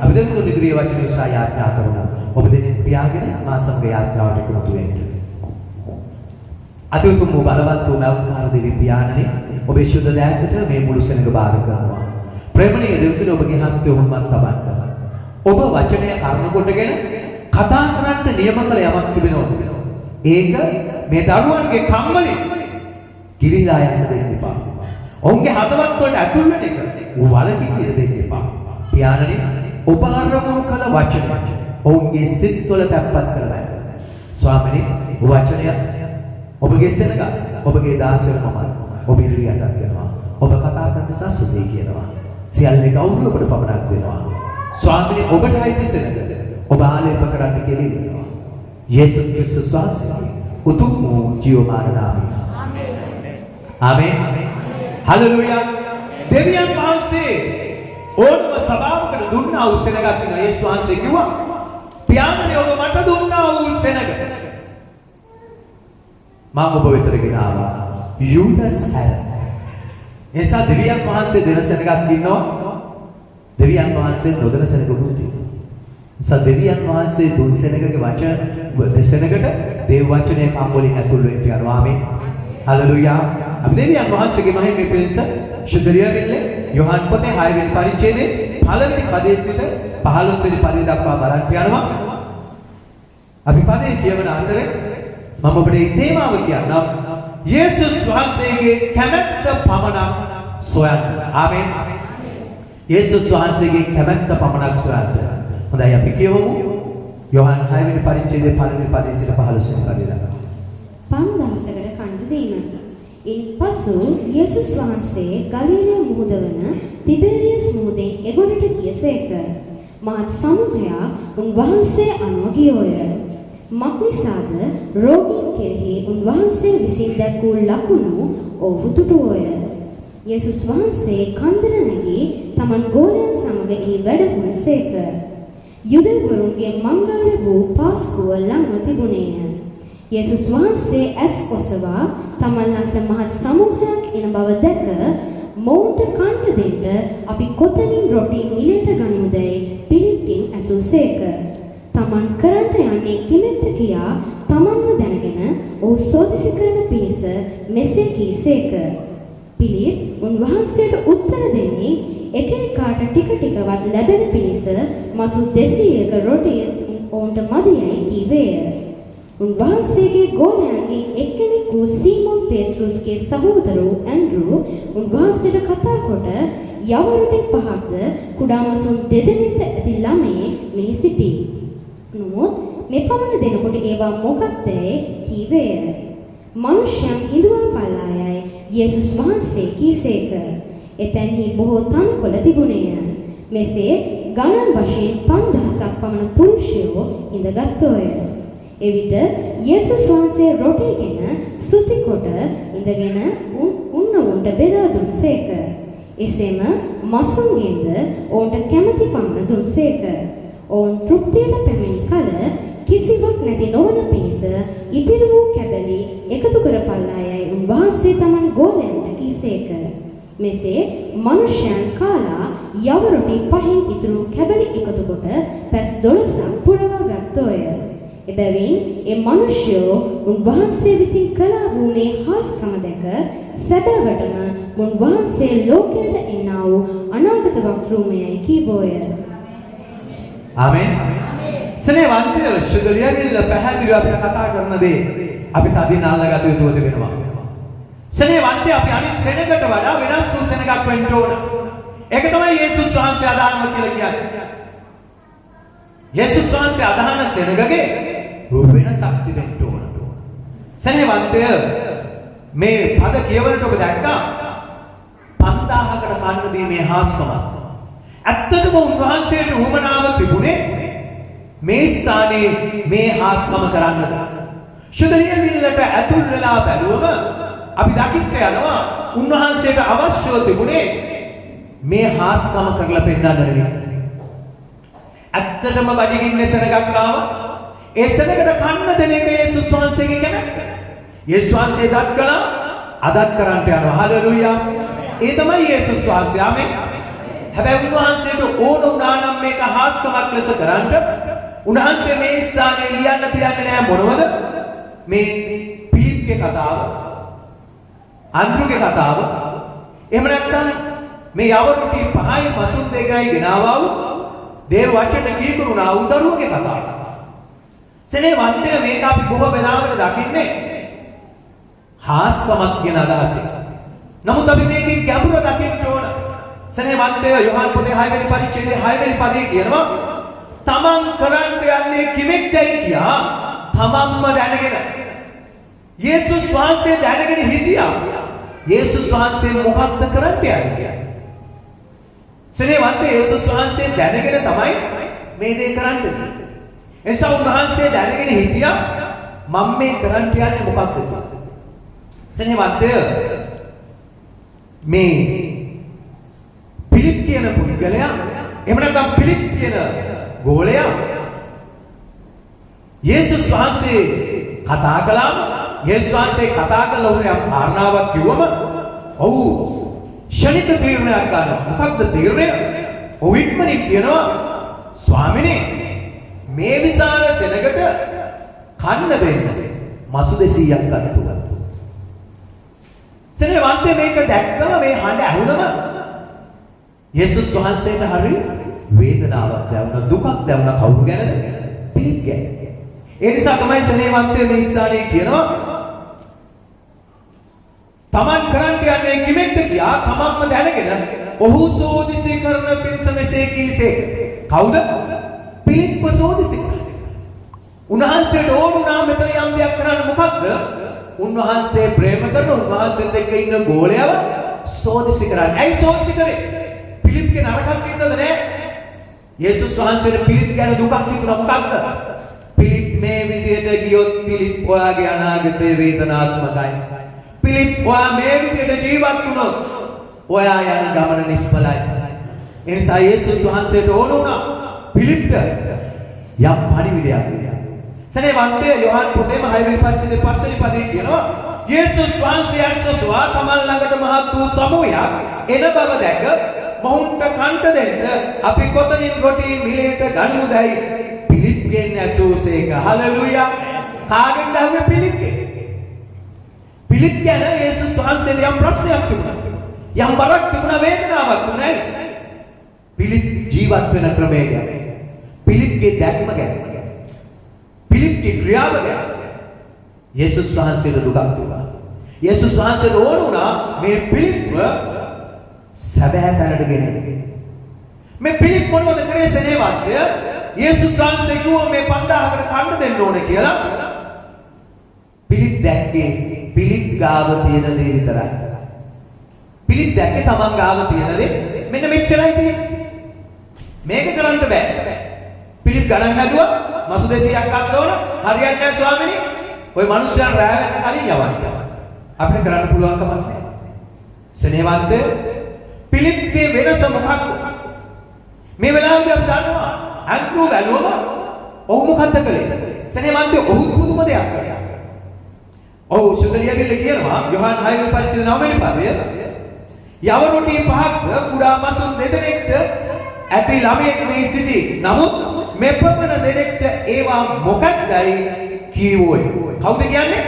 අපි දැන් දුනිග්‍රිය වචනේ උසා යාත්‍රා කරනවා. ඔබ දෙන්නේ පියාගෙන මා සමග යාත්‍රාවට එකතු වෙන්න. අතුතුම් බලවත් වූ නවකාර දෙවි පියාණනි ඔබේ ශුද්ධ දෑකට මේ මුළු සෙනඟ බාර කරනවා. ප්‍රේමණීය දෙවියන් ඔබගේ හස්තය උන්මත් තබන්න. ඔබ වචනය කර්ම කොටගෙන කතා කරන්න නියම කළ යමක් තිබෙනවා. ඒක මේ දරුවන්ගේ කම්මලේ කිලිලා යන්න දෙන්න එපා. ඔවුන්ගේ හදවත් වලට ඇතුල් වෙන එක වලකින්න දෙන්න එපා. පියාණනි ඔබ අරමුණු කළ වචන ඔවුන්ගේ සිත් වල තැම්පත් කරගන්න. ස්වාමිනේ වචනය ඔබගේ සෙනඟ ඔබගේ දාසයන්ම ඔබ ඉදිරියට කරනවා. ඔබ කතා කරන සසුදේ කියනවා. සියල්ලේ ගෞරව ඔබට පමණක් වෙනවා. ස්වාමිනේ ඔබට අයිති සෙනඟ ඔබ ආලේප කරන්න කියලා. යේසුස් ක්‍රිස්තුස් වහන්සේගේ උතුම් වූ ජීවමාන නාමයෙන්. ආමේන්. හලෙලූයා. දෙවියන් වහන්සේ ඕනම සභාවකට දුන්නා වූ සෙනඟක් වෙන යේසුස් වහන්සේ කිව්වා පියාණනි ඔබ මට දුන්නා වූ සෙනඟ මම ඔබ වෙතට ගෙන ආවා. යූදස් හැර. එසා දෙවියන් වහන්සේ දෙන සෙනඟක් ඉන්නවා. දෙවියන් වහන්සේ නොදෙන සෙනඟකුත් තියෙනවා. එසා දෙවියන් වහන්සේ දුන් සෙනඟගේ වචන සෙනඟට දේව වචනය කම්වලින් ඇතුල් වෙන්න යනවා. ආමේන්. හලෙලූයා. අපි දෙවියන් වහන්සේගේ මහිමේ පිණිස ශුද්ධරියවිල්ලේ යොහන් පොතේ 6 වෙනි පරිච්ඡේදයේ පළවෙනි පදයේ සිට 15 වෙනි පදය දක්වා බලන්න යනවා. අපි පදේ කියවන අතරේ මම ඔබට මේ තේමාව කියන්නම්. යේසුස් වහන්සේගේ කැමැත්ත පමණක් සොයන්න. ආමේන්. යේසුස් වහන්සේගේ කැමැත්ත පමණක් සොයන්න. හොඳයි අපි කියවමු. යොහන් 6 වෙනි පරිච්ඡේදයේ පළවෙනි පදයේ සිට 15 වෙනි පදය දක්වා. 5000කට කණ්ඩ දීමට. ඉන්පසු යේසුස් වහන්සේ ගලිලේ මුහුද වන තිබෙරියස් මුහුදේ එගොඩට ගියසේක. මහත් සමුඛයා උන්වහන්සේ අනුව ගියෝය. මක්නිසාද රෝගීන් කෙරෙහි උන්වහන්සේ විසින් දැක් වූ ලකුණු ඔහු දුටුවෝය. යේසුස් වහන්සේ කන්දර නැගී තමන් ගෝලයන් සමග එහි වැඩහුණසේක. යුදෙවරුන්ගේ මංගල්‍ය වූ පාස්කුව ළඟ තිබුණේය. යේසුස් වහන්සේ ඇස් ඔසවා තමන් ළඟට මහත් සමූහයක් එන බව දැක මොවුන්ට කන්න දෙන්න අපි කොතනින් රොටි මිලට ගනිමුදැයි පිළිපින් ඇසූසේක. තමන් කරන්ට යන්නේ කිමෙක්ද කියා තමන්ව දැනගෙන ඔහු සෝදිසි කරන පිණිස මෙසේ කීසේක. පිළිප් උන්වහන්සේට උත්තර දෙන්නේ එකිනෙකාට ටික ටිකවත් ලැබෙන පිණිස මසු 200ක රොටිය ඔවුන්ට මදියයි කීවේය. උන්වහන්සේගේ ගෝලයන්ගේ එක්කෙනෙක් වූ සීමොන් පේත්‍රුස්ගේ සහෝදර ඇන්ඩ්‍රූ උන්වහන්සේට කතා කොට යවරුටි 5ක්ද කුඩා මසුන් 2 දෙනෙක්ට ඇති ළමයෙක් මෙහි සිටී. නමුත් මේ පමණ දෙනකොට ඒවා මොකක්දයි කීවේය. මනුෂ්‍යයන් හිඳුවා පල්ලායයි යේසුස් වහන්සේ කීසේක. එතැන්හි බොහෝ තන්කොළ තිබුණේය. මෙසේ ගණන් වශයෙන් 5000ක් පමණ පුරුෂයෝ ඉඳගත්ෝය. එවිට යේසුස් වහන්සේ රොටිගෙන සුති කොට ඉඳගෙන උන්නවුන්ට බෙදා දුන්සේක. එසේම මසුන්ගෙන්ද ඔවුන්ට කැමැති පමණ දුන්සේක. ඔවුන් තෘප්තියට පැමිණි කල කිසිවක් නැති නොවන පිණිස ඉතිරි වූ කැබලි එකතු කර පල්ලායයි උන්වහන්සේ තමන් ගෝලයන්ට කීසේක. මෙසේ මනුෂ්‍යයන් කාලා යවරොටි 5න් ඉතුරු කැබලි එකතු කොට පැස් 12ක් පුරවා ගත්තෝය. එබැවින් ඒ මනුෂ්‍යෝ උන්වහන්සේ විසින් කළා වූ මේ හාස්කම දැක සැබෑවටම උන්වහන්සේ ලෝකයට එන්නා වූ අනාගත වක්තෘමයයි කීවෝය. ආමේන්. ස්නේහවන්තය ශුද්ධලියගිල්ල පැහැදිලිව අපිට කතා කරන දේ අපි තදින් අල්ලගත යුතු වෙනවා. ස්නේහවන්තය අපි අනිත් සෙනඟට වඩා වෙනස් වූ සෙනඟක් වෙන්න ඕන. ඒක තමයි යේසුස් වහන්සේ අදහනවා කියලා කියන්නේ. යේසුස් වහන්සේ අදහන සෙනඟගේ වෙනසක් තිබෙන්න ඕන. ස්නේහවන්තය මේ පද කියවලට ඔබ දැක්කා 5000කට කන්න දීමේ හාස්කම. ඇත්තටම උන්වහන්සේට උවමනාව තිබුණේ මේ ස්ථානයේ මේ හාස්කම කරන්නද. ශුද්ධලියවිල්ලට ඇතුල් වෙලා බැලුවම අපි දකින්න යනවා උන්වහන්සේට අවශ්‍යව තිබුණේ මේ හාස්කම කරලා පෙන්නන්න නෙවෙයි. ඇත්තටම බඩගින්නේ සෙනඟක් ආවා. ඒ සෙනඟට කන්න දෙන එක යේසුස් වහන්සේගේ කැමැත්ත. යේසුස් වහන්සේ දත් කළා අදත් කරන්ට යනවා. හලෙලූයා. ඒ තමයි යේසුස් වහන්සේ. ආමේන්. හැබැයි උන්වහන්සේට ඕන වුණා නම් මේක හාස්කමක් ලෙස කරන්න උන්වහන්සේ මේ ස්ථානයේ ලියන්න තියන්නේ නැහැ මොනවද? මේ පිලිප්ගේ කතාව, අන්ද්‍රුගේ කතාව, එහෙම නැත්නම් මේ යවරුටි පහයි මසුන් දෙකයි ගෙනාවා වූ දේව වචන කීකරුණා වූ දරුවගේ කතාව. සෙනෙහවන්තය මේක අපි බොහෝ වෙලාවට දකින්නේ හාස්කමක් කියන අදහසින්. නමුත් අපි මේකේ ගැඹුර දකින්න ඕන. සෙනෙහවන්තය යෝහන් පොතේ 6 වෙනි පරිච්ඡේදයේ 6 වෙනි පදයේ කියනවා තමන් කරන්න යන්නේ කිමෙක්දයි කියා තමන්ම දැනගෙන. යේසුස් වහන්සේ දැනගෙන හිටියා. යේසුස් වහන්සේ මොකක්ද කරන්න යන්නේ? සෙනෙහවන්තය යේසුස් වහන්සේ දැනගෙන තමයි මේ දේ කරන්නේ. එනිසා උන්වහන්සේ දැනගෙන හිටියා මම මේ කරන්න යන්නේ මොකක්ද කියලා. සෙනෙහවන්තය මේ පිලිප් කියන පුද්ගලයා එහෙම නැත්නම් පිලිප් කියන ගෝලයා යේසුස් වහන්සේ කතා කළාම යේසුස් වහන්සේ කතා කළ උනේ කාරණාවක් කිව්වම ඔව් ශනික තීරණයක් ගන්නවා. මොකක්ද තීරණය? ඔව් ඉක්මනින් කියනවා ස්වාමිනේ මේ විශාල සෙනගට කන්න දෙන්න මසු 200ක් අත්තු. සෙනෙහවන්තය මේක දැක්කම මේ හඬ ඇහුනම යේසුස් වහන්සේට හරි වේදනාවක් දැනුණා, දුකක් දැනුණා. කවුරු ගැනද? පිලිප් ගැන. ඒ නිසා තමයි සෙනෙහවන්තය මේ ස්ථානයේ කියනවා තමන් කරන්න යන්නේ කිමෙක්ද කියා තමන්ම දැනගෙන ඔහු සෝදිසි කරන පිරිස මෙසේ කීසේ. කවුද? පිලිප්ව සෝදිසි කරන. උන්වහන්සේට ඕන වුණා මෙතන යම් දෙයක් කරන්න. මොකක්ද? උන්වහන්සේ ප්‍රේම කරන උන්වහන්සේත් එක්ක ඉන්න ගෝලයාව සෝදිසි කරන්නේ. ඇයි සෝදිසි කරේ? පිලිප්ගේ නරකක් හිතද නෑ. යේසුස් වහන්සේට පිලිප් ගැන දුකක් හිතුණා. මොකක්ද? පිලිප් මේ විදියට ගියොත් පිලිප් ඔයාගේ අනාගතේ වේදනාත්මකයි. පිලිප් ඔයා මේ විදියට ජීවත් වුණොත් ඔයා යන ගමන නිෂ්ඵලයි. ඒ නිසා යේසුස් වහන්සේට ඕන වුණා පිලිප්ට යම් පණිවිඩයක්. සෙනෙහවන්තය යෝහන් පොතේම 6 වෙනි පරිච්ඡේදයේ 5 වෙනි පදයේ කියනවා යේසුස් වහන්සේ ඇස්සොස්වා තමන් ළඟට මහත් වූ සමූහයක් එන බව දැක මොහුන්ට කන්ට දෙන්න අපි කොතනින් රොටි මිලේට ගනිමුදයි පිලිප්ගෙන් ඇසූසේක. හලෙලූයා. කාගෙන්ද ඇහුවේ? පිලිප්ගෙන්. පිලිප් ගැන යේසුස් වහන්සේට යම් ප්‍රශ්නයක් තිබුණා. යම් බරක් තිබුණා, වේදනාවක් තිබුණා. පිලිප් ජීවත් වෙන ක්‍රමය ගැන, පිලිප්ගේ දැක්ම ගැන, පිලිප්ගේ ක්‍රියාව ගැන යේසුස් වහන්සේට දුකක් තිබුණා. යේසුස් වහන්සේට ඕන වුණා මේ පිලිප්ව සැබෑ තැනට ගෙනෙන්න. මේ පිලිප් මොනවද කරේ? සෙනෙහවන්තය යේසුස් වහන්සේ කිව්වා මේ 5000කට කන්න දෙන්න ඕනේ කියලා. පිලිප් දැක්කේ පිලිප් ගාව තියෙන දේ විතරයි. පිලිප් දැක්කේ තමන් ගාව තියෙන දේ මෙන්න මෙච්චරයි තියෙන්නේ. මේක කරන්න බෑ. පිලිප් ගණන් හදුවා මසු 200ක් ගන්න ඕන. හරියන්නේ නැහැ ස්වාමිනේ. ওই මිනිස්යන් රැ වෙන්න කලින් යවන්න. අපිට කරන්න පුළුවන් කමක් නැහැ. සෙනෙහවන්තය පිලිප්ගේ වෙනස මොකක්ද? මේ වෙලාවේදී අපි දන්නවා අන්කෝ වැළුවම ඔහු මොකද්ද කළේ? සෙනෙහවන්තය ඔහු පුදුම දෙයක් කළා. ඔව් සුදලියගිල්ල කියනවා යෝහන් 6 වෙනි පරිච්ඡේදය 9 වෙනි පදය යවරුටි පහක් කුඩා මසුන් දෙදෙනෙක්ට ඇති ළමයෙක් මේ සිටි. නමුත් මෙපමණ දෙනෙක්ට ඒවා මොකක්දයි කීවෝයි. කවුද කියන්නේ?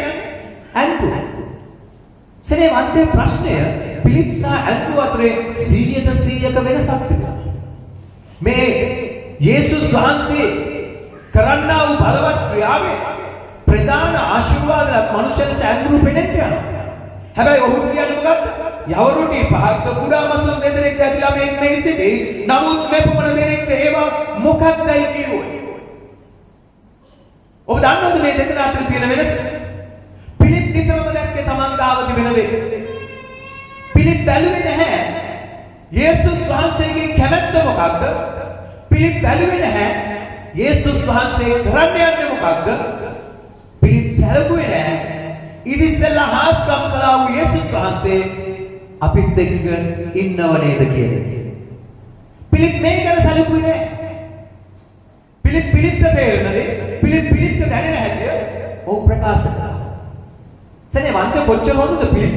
ඇන්තු. සෙනෙහවන්තය ප්‍රශ්නය පිලිප් සහ ඇන්තු අතරේ 100% වෙනසක් තිබුණා. මේ යේසුස් වහන්සේ කරන්නා වූ බලවත් ක්‍රියාවේ ප්‍රධාන ආශිර්වාදයක් මනුෂ්‍යයන්ට ඇන්තු පෙනෙන්න යනවා. හැබැයි ඔහු කියන්නේ මොකක්ද? යවරුටි පහක් කුඩා මසුන් දෙදෙනෙක් ඇතිලා මේ සිටි. නමුත් මෙපමණ දෙනෙක්ට ඒවා මොකක්දයි කිව්වෝයි. ඔබ දන්නවද මේ දෙක අතර තියෙන වෙනස? පිලිප් නිතරම දැක්කේ තමන් ගාව තිබෙන දේ. පිලිප් බැලුවේ නැහැ යේසුස් වහන්සේගේ කැමැත්ත මොකක්ද? පිලිප් බැලුවේ නැහැ යේසුස් වහන්සේ කරන්න යන්නේ මොකක්ද? පිලිප් සැලකුවේ නැහැ ඉතිසලා හාස්කම් කළා වූ යේසුස් වහන්සේ අපිත් එක්ක ඉන්නව නේද කියන්නේ. පිලිප් මේ ගැන සැලකුවේ නැහැ. පිලිප්ට තේරෙන්නේ පිලිප්ට දැනෙන හැටි ඔහු ප්‍රකාශ කළා. සෙනෙහවන්තය කොච්චර හොඳද පිලිප්?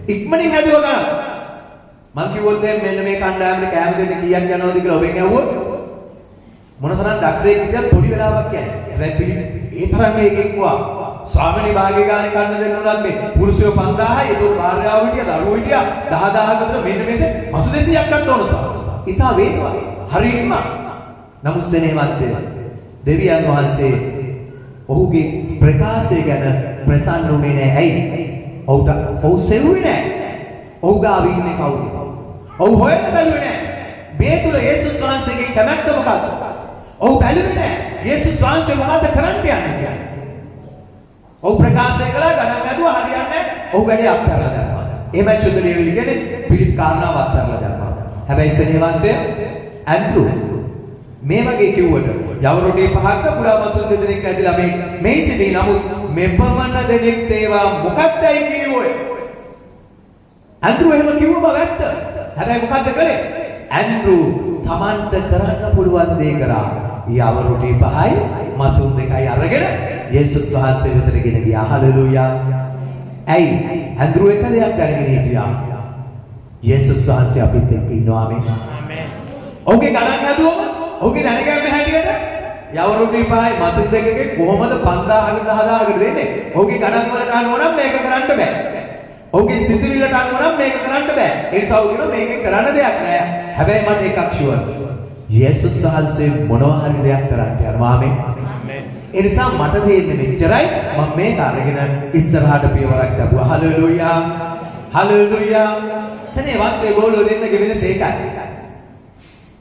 ඉක්මනින් හැදුවා ගන්න. මං කිව්වොත් මෙන්න මේ කණ්ඩායමේ කෑම දෙන්න කීයක් යනවද කියලා ඔබෙන් ඇහුවොත් මොනතරම් දක්ෂයෙක් කියත් පොඩි වෙලාවක් කියන්නේ. හැබැයි පිළි ඒ තරම් මේකෙන් කිව්වා. ස්වාමිනී භාග්‍ය ගානේ කන්න දෙන්න උනත් මේ පුරුෂයෝ 5000යි ඒක භාර්යාව හිටියා දරුවෝ හිටියා 10000 කට මෙන්න මේසේ 8200ක් ගන්න ඕන සාම. ඊටා වේවා. හරියම. නමුත් සෙනෙහවන්තය දෙවියන් වහන්සේ ඔහුගේ ප්‍රකාශය ගැන ප්‍රසන්න වුණේ නැහැ. ඇයි? ඔහු සෙව්වේ නැහැ. ඔහු ගාව ඉන්නේ කවුද? ඔහු හොයන්න බැලුවේ නැහැ. මේ තුල යේසුස් වහන්සේගේ කැමැත්ත මොකක්ද? ඔහු බැලුවේ නැහැ. යේසුස් වහන්සේ මොකද කරන්න යන්නේ කියන්නේ? ඔහු ප්‍රකාශය කළා ගණන් ඇදුවා හරියන්නේ නැහැ. ඔහු වැඩේ අත්හැරලා දැම්මා. එහෙමයි සුද්ධ ලියවිලි කියන්නේ පිළිත් කාරණාව අත්හැරලා දැම්මා. හැබැයි සෙනෙහවන්තය ඇන්ඩ්‍රු මේ වගේ කිව්වට යවරොටි පහක් පුරා මසුන් දෙදෙනෙක් ඇදලා මේ සිටි නමුත් මෙපමණ දෙනෙක් ඒවා මොකක්දයි කියුවේ? ඇන්ඩ්‍රු එහෙම කිව්ව බව ඇත්ත. හැබැයි මොකද්ද කළේ? ඇන්ඩ්‍රු Tamanට කරන්න පුළුවන් දේ කරා. යවරොටි පහයි මසුන් දෙකයි අරගෙන යේසුස් වහන්සේ වෙතට ගෙන ගියා. හලෙලූයා. ඇයි? ඇන්ඩ්‍රු එක දෙයක් දැනගෙන හිටියා. යේසුස් වහන්සේ අපිත් එක්ක ඉන්නවා. ආමේන්. ඔහුගේ ගණන් හදුවම ඔහුගේ දැනගැම්ම හැටියට යවරුටි පහයි මසුන් දෙකකේ කොහොමද 5000කට 10000කට දෙන්නේ? ඔහුගේ ගණන් වලට අනුව නම් මේක කරන්න බෑ. ඔහුගේ සිතිවිල්ලට අනුව නම් මේක කරන්න බෑ. ඒ නිසා ඔහු කියනවා මේකෙන් කරන්න දෙයක් නෑ. හැබැයි මට එකක් ෂුවර්. යේසුස් වහන්සේ මොනවා හරි දෙයක් කරන්න යනවා. ආමේන්. ඒ නිසා මට තේරෙන්නේ මෙච්චරයි. මම මේක අරගෙන ඉස්සරහට පියවරක් ගබුවා. හලෙලූයා. හලෙලූයා. සෙනෙහවන්තේ ගෝලෝ දෙන්නගේ වෙනස ඒකයි.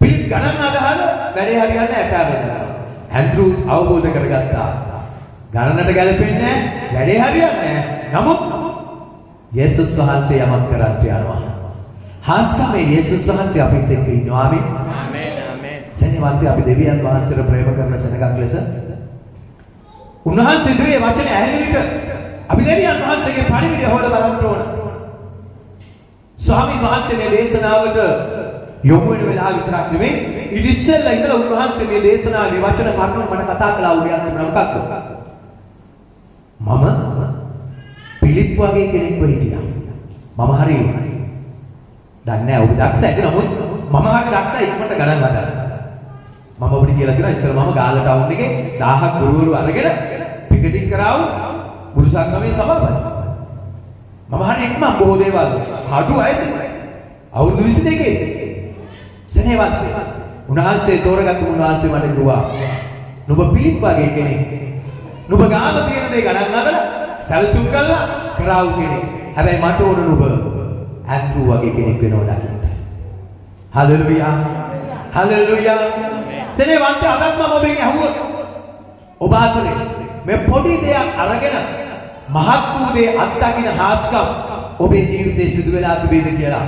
පිළිත් ගණන් අදහන වැඩේ හරියන්නේ ඇතාවේදලා. ඇන්ඩ්‍රු අවබෝධ කරගත්තා. ගණනට ගැලපෙන්නේ නැහැ. වැඩේ හරියන්නේ නැහැ. නමුත් යේසුස් වහන්සේ යමක් කරත් යනවා. හාස්කමේ යේසුස් වහන්සේ අපිත් එක්ක ඉන්නවා. ආමේන්. ආමේන්. සෙනෙහවන්තේ අපි දෙවියන් වහන්සේට ප්‍රේම කරන සෙනගක් ලෙස උන්වහන්සේ ඉදිරියේ වචනේ ඇහෙන විට අපි දෙවියන් වහන්සේගේ පණිවිඩය හොයලා බලන්න ඕන. ස්වාමීන් වහන්සේ මේ දේශනාවට යොමු වෙන වෙලාව විතරක් නෙමෙයි ඊට ඉස්සෙල්ලා ඉඳලා උන්වහන්සේ මේ දේශනාවේ වචන කරුණු මට කතා කළා උඩියක් තිබුණා මොකක්ද? මම පිළිත් වගේ කෙනෙක්ව හිටියා. මම හරි දන්නේ නැහැ ඔබ දක්ෂයි නමුත් මම හරි දක්ෂයි ඉක්මනට ගණන් ගන්න. මම ඔබට කියලා තියෙනවා ඉස්සර මම ගාල්ල ටවුන් එකේ 1000ක් ගුරුවරු අරගෙන පිකටින් කරාවු ගුරු සංගමේ සභාපති. මම හරි ඉක්මන් බොහෝ දේවල් හඩු ඇයිසෙන්නේ. අවුරුදු 22 සෙනෙහවන්තය උන්වහන්සේ තෝරගත්තු උන්වහන්සේ මට කිව්වා නුඹ පිළිත් වගේ කෙනෙක්. නුඹ ගාම තියෙන දේ ගණන් අරලා සැලසුම් කළා කරාවු කෙනෙක්. හැබැයි මට ඕන නුඹ ඇන්ඩ්‍රු වගේ කෙනෙක් වෙනවා දකින්න. හලෙලූයා. හලෙලූයා. සෙනෙහවන්තය අදත් මම ඔබෙන් අහුවොත් ඔබ අතරේ මේ පොඩි දෙයක් අරගෙන මහත් වූ දේ අත්දකින්න හාස්කම් ඔබේ ජීවිතේ සිදු වෙලා තිබෙද කියලා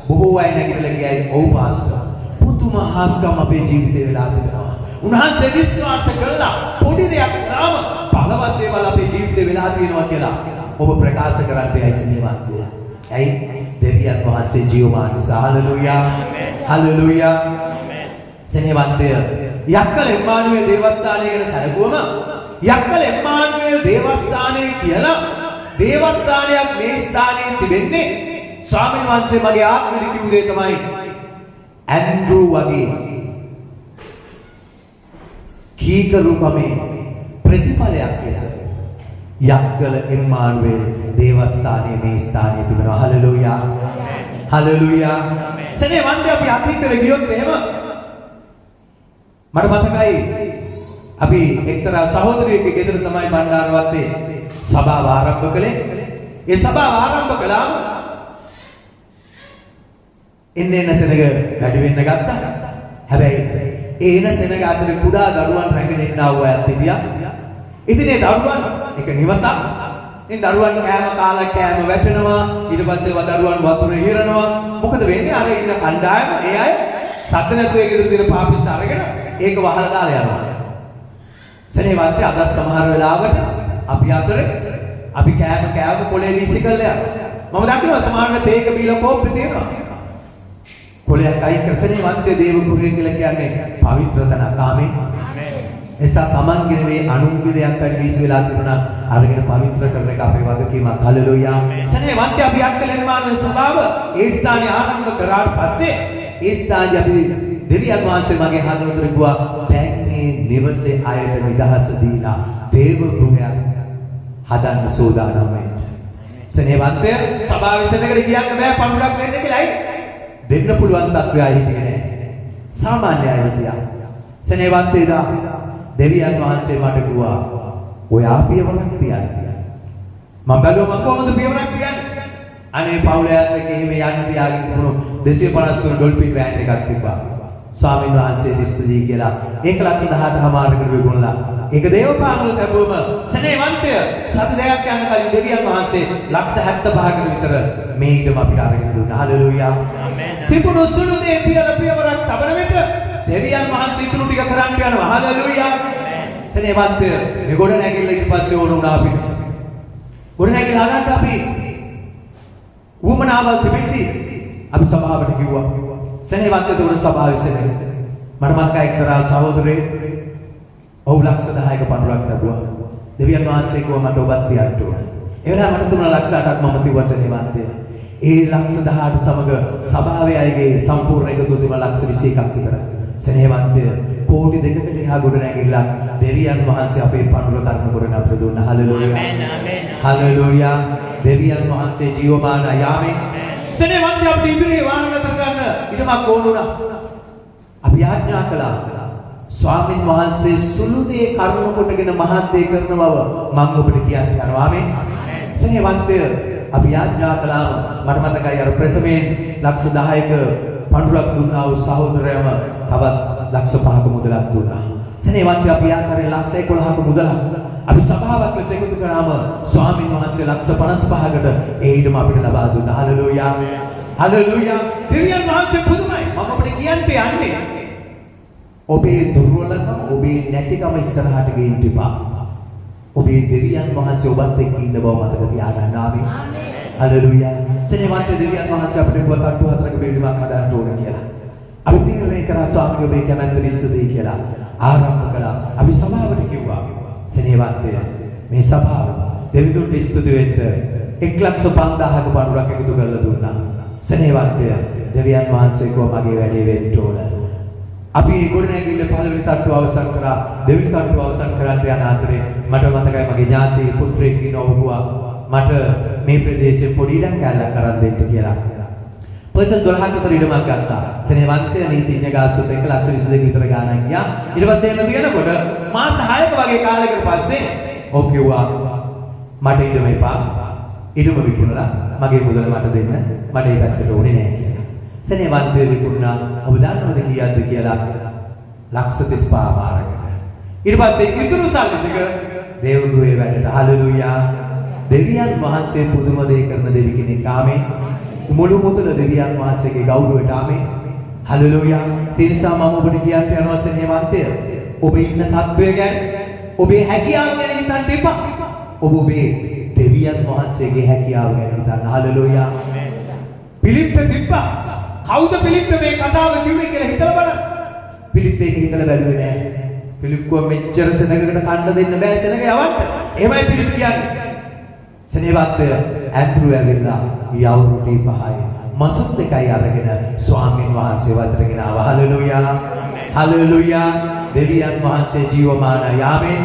බොහෝ අය නැගිටලා කියයි ඔව් පාස්ටර් පුදුම හාස්කම් අපේ ජීවිතේ වෙලා තිබෙනවා. උන්වහන්සේ විශ්වාස කළා පොඩි දෙයක් තාම බලවත් දේවල් අපේ ජීවිතේ වෙලා තියෙනවා කියලා ඔබ ප්‍රකාශ කරන්න යයි සෙනෙහවන්තය. ඇයි? දෙවියන් වහන්සේ ජීවමාන නිසා. හලෙලූයා. හලෙලූයා. සෙනෙහවන්තය යක්කල එම්මානුවේල් දේවස්ථානය ගැන සැලකුවම යක්කල එම්මානුවේල් දේවස්ථානය කියලා දේවස්ථානයක් මේ ස්ථානයේ තිබෙන්නේ ස්වාමීන් වහන්සේ මගේ ආත්මෙට කිව්ව දේ තමයි ඇන්ඩ්‍රු වගේ කීකරුකමේ ප්‍රතිඵලයක් ලෙස යක්කල එම්මානුවේල් දේවස්ථානයේ මේ ස්ථානයේ තිබෙනවා. හලෙලූයා. හලෙලූයා. සෙනෙහවන්තය අපි අතීතෙට ගියොත් එහෙම මට මතකයි අපි එක්තරා සහෝදරියකගේ ගෙදර තමයි බණ්ඩාරවත්තේ සභාව ආරම්භ කළේ. ඒ සභාව ආරම්භ කළාම එන්න සෙනග වැඩි වෙන්න ගත්තා. හැබැයි ඒ එන සෙනග අතරේ කුඩා දරුවන් රැගෙන ඉන්නා වූ අයත් හිටියා. ඉතින් ඒ දරුවන් එක නිවසක්. ඒ දරුවන් කෑම කාලා කෑම වැටෙනවා. ඊට පස්සේ දරුවන් වතුර හිරනවා. මොකද වෙන්නේ? අර ඉන්න කණ්ඩායම ඒ අය සද්ද නැතුව ඒ ගෙදර තියෙන පාපිස් අරගෙන ඒක වහලා දාලා යනවා. සෙනෙහවන්තය අද සමහර වෙලාවට අපි අතරේ අපි කෑම කොලේ වීසි කරලා යනවා. මම දකිනවා සමහරව තේක බීලා කෝප්පේ තියෙනවා. කොලයක් අයින් කර සෙනෙහවන්තය දේව පුරේ කියලා කියන්නේ පවිත්‍ර තැනක්. ආමේන්. එසා තමන්ගේ නෙවෙයි අනුන්ගේ දෙයක් හරි වීස් වෙලා තිබුණා අරගෙන පවිත්‍ර කරන එක අපේ වගකීමක්. හලෙලූයා. සනේ වන්ති අපි අක්කල නිර්මාණයේ ස්වභාව ඒ ස්ථානයේ ආරම්භ කරාට පස්සේ ඒ ස්ථානයේ අපි දෙවියන් වහන්සේ මගේ හදවතට කිව්වා දැන් මේ නිවසේ අයට නිදහස දීලා දේව ගෘහයක් හදන්න සූදානම් වෙන්න. සනේ වන්තය සභාවේ සෙනගට කියන්න බෑ පඳුරක් දෙන්න කියලායි. දෙන්න පුළුවන් තත්ත්වය හිටියේ නෑ. සාමාන්‍ය අය හිටියා. සනේ වන්තේදා දෙවියන් වහන්සේ මට කිව්වා ඔයා පියවරක් තියන්න. මම බැලුවා මම කොහොමද පියවරක් තියන්නේ? අනේ පවුලයත් එක්ක එහෙම යන්න තියාගෙන තිබුණු 253 ඩොල්ෆින් වෑන් එකක් තිබ්බා. ස්වාමීන් වහන්සේ දිස්තුදී කියලා 1,18,000කට විකුණලා. ඒක දේවපාමුල ලැබුවම සනේ වන්තය සති දෙකක් යන කලින් දෙවියන් වහන්සේ 175කට විතර මේ ඊටම අපිට අරගෙන දුන්නා. හලෙලූයා. ආමේන්. තිබුණු සුළු දේ තියලා පියවරක් තබන විට දෙවියන් වහන්සේ ඉතුරු ටික කරන්න යනවා. හලෙලූයා. සනේ වන්තය මේ ගොඩ නැගිල්ල ඊට පස්සේ ඕන වුණා අපිට. ගොඩ නැගිල්ල හදන්න අපි වුමනාවල් තිබෙද්දී අපි සභාවට කිව්වා. සනේ වන්තය දුර සභාවේ සෙනග. මට මතකයි එක්තරා සහෝදරයෙක් ඔව් 10,000ක පඳුරක් ලැබුවා. දෙවියන් වහන්සේ කිව්වා මට ඔබත් තියන්න ඕන. ඒ වෙලාව මට 3,08,000ක් මම තියුවා සනේ වන්තය. ඒ 1,10,000ට සමග සභාවේ අයගේ සම්පූර්ණ එකතු තුන 121ක් විතර. සනේවන්තය කෝටි දෙකකට එහා ගොඩ නැගිලා දෙවියන් වහන්සේ අපේ පඬුර කර්ම කරන අපිට දුන්න. හලෙලූයා. ආමේන්. හලෙලූයා. දෙවියන් වහන්සේ ජීවමාන යාමේ. සනේවන්තය අපිට ඉදිරියේ වාහනගත කරන්න ඊටමක් ඕන වුණා. අපි ආඥා කළා. ස්වාමින් වහන්සේ සුළු දේ කරුණු කොටගෙන මහත් දේ කරන බව මම ඔබට කියන්න යනවා. ආමේන්. සනේවන්තය අපි ආඥා කළා. මට මතකයි අර ප්‍රථමයෙන් 10,000ක පඬුරක් දුන්නා වූ සහෝදරයම තවත් 5,00,000ක මුදලක් දුන්නා. සනේවන්තය අපි ආකාරයේ 11,00,000ක මුදලක් අපි සභාවක් ලෙස එකතු කරාම ස්වාමීන් වහන්සේ 55,000කට ඒ ඊටම අපිට ලබා දුන්නා. හලෙලූයා. හලෙලූයා. දෙවියන් වහන්සේ පුදුමයි. මම ඔබට කියන්න යන්නේ ඔබේ දුර්වලකම ඔබේ නැතිකම ඉස්සරහට ගෙන්න එපා. ඔබේ දෙවියන් වහන්සේ ඔබත් එක්ක ඉන්න බව මතක තියාගන්න. ආමේන්. හලෙලූයා. සනේවන්තය දෙවියන් වහන්සේ අපිට කට්ටු 4ක බිල්ඩිමක් හදන්න ඕන කියලා. අපි තීරණය කරා ස්වාමීන් ඔබේ කැමැත්ත නිස්තුදී කියලා ආරම්භ කළා. අපි සභාවට කිව්වා සනේවන්තය මේ සභාව දෙවිඳුන්ට ස්තුති වෙන්න 1,05,000ක පඬුරක් එකතු කරලා දුන්නා. සනේවන්තය දෙවියන් වහන්සේ කිව්වා මගේ වැඩේ වෙන්න ඕන. අපි ගොඩනැගිල්ල පළවෙනි තට්ටුව අවසන් කරා. දෙවෙනි තට්ටුව අවසන් කරන්න යන අතරේ මට මතකයි මගේ ඥාති පුත්‍රයෙක් ඉනවුවා මට මේ ප්‍රදේශයේ පොඩි ඉඩම් කැලක් අරන් දෙන්න කියලා. පර්සන් 12ක විතර ඉඩමක් ගත්තා. සනේවන්තය නීතිඥ ගාස්තුත් එක්ක 122 විතර ගාණක් ගියා. ඊට පස්සේ එන්න දිනනකොට මාස 6ක වගේ කාලයකට පස්සේ ඔව් කිව්වා මට ඉඩම එපා. ඉඩම විකුණලා මගේ මුදල මට දෙන්න. මට ඒ පැත්තට ඕනේ නෑ කියලා. සනේවන්තය විකුණා. ඔබ දන්නවද කීයක්ද කියලා? 135 මාරකට. ඊට පස්සේ ඉතුරු සල්ලි ටික දේවගුරුවේ වැඩට. හලෙලූයා. දෙවියන් වහන්සේ පුදුම දේ කරන දෙවි කෙනෙක්. ආමේන්. මුළු මුදල දෙවියන් වහන්සේගේ ගෞරවයට. ආමේන්. හලෙලූයා. ඒ නිසා මම ඔබට කියන්න යනවා සනේවන්තය ඔබ ඉන්න තත්වය ගැන ඔබේ හැකියාව ගැන හිතන්න එපා. ඔබ ඔබේ දෙවියන් වහන්සේගේ හැකියාව ගැන හිතන්න. හලෙලූයා. පිලිප්පේ තිබ්බා. කවුද පිලිප්පේ මේ කතාව කිව්වේ කියලා හිතලා බලන්න. පිලිප්පේ ඒක හිතලා බැලුවේ නෑ. පිලිප්පුව මෙච්චර සෙනගකට කන්න දෙන්න බෑ සෙනග යවන්න. එහෙමයි පිලිප් කියන්නේ. සනේවන්තය ඇන්ඩ්‍රු ඇවිල්ලා යවුරුටි 5යි මසත් දෙකයි අරගෙන ස්වාමීන් වහන්සේ වදරගෙන ආවා. හලෙලූයා. හලෙලූයා. දෙවියන් වහන්සේ ජීවමානයි. ආමේන්.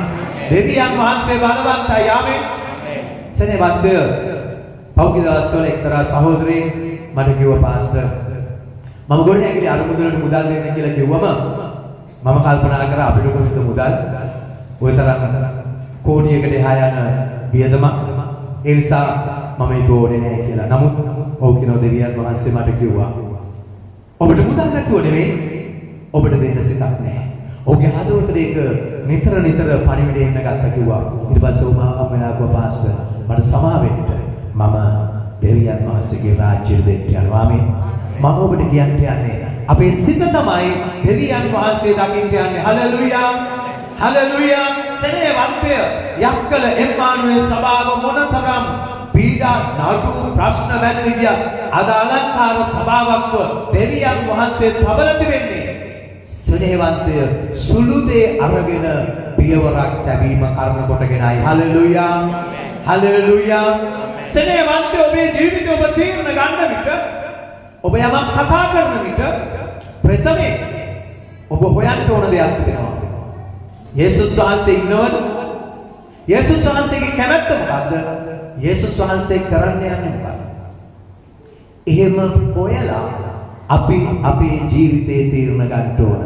දෙවියන් වහන්සේ බලවන්තයි. ආමේන්. සනේවන්තය පෞද්ගලික දවස්වල එක්තරා සහෝදරයෙක් මට කිව්වා පාස්ටර් මම ගොඩනැගිලි අරමුදලට මුදල් දෙන්න කියලා කිව්වම මම කල්පනා කරා අපිට කොහොමද මුදල් ওই තරම් කෝටියකට එහා යන වියදමක්. ඒ නිසා මම ඒක ඕනේ නැහැ කියලා. නමුත් ඔව් කියන දෙවියන් වහන්සේ මට කිව්වා ඔබට මුදල් නැතුව නෙවෙයි ඔබට දෙන්න සිතක් නැහැ. ඔබගේ හදවතට ඒක නිතර පණිවිඩ එන්න ගත්තා කිව්වා. ඊට පස්සේ ඔබ අම්මලාව පාස්ටර් මට සමා වෙන්න මම දෙවියන් වහන්සේගේ රාජ්‍යය දෙන්න යනවා. ආමේන්. මම ඔබට කියන්න යන්නේ අපේ සිත තමයි දෙවියන් වහන්සේ දකින්න යන්නේ. හලෙලූයා. හලෙලූයා. සනේවන්තය යක්කල එම්මානුවේ සභාව මොනතරම් පීඩා නාටු ප්‍රශ්න වැද්ද ගියා. අද අලංකාර සභාවක්ව දෙවියන් වහන්සේ තබල තිබෙන්නේ සෙනෙහවන්තය සුළු දේ අරගෙන පියවරක් තැබීම කර්ම කොටගෙනයි. හලෙලූයා. හලෙලූයා. සෙනෙහවන්තය ඔබේ ජීවිතය ඔබ තීරණ ගන්න විට ඔබ යමක් කතා කරන විට ප්‍රථමයෙන් ඔබ හොයන්න ඕන දෙයක් තිබෙනවා. යේසුස් වහන්සේ ඉන්නවද? යේසුස් වහන්සේගේ කැමැත්ත මොකද්ද? යේසුස් වහන්සේ කරන්න යන්නේ මොකක්ද? එහෙම හොයලා අපි අපේ ජීවිතේ තීරණ ගන්න ඕන.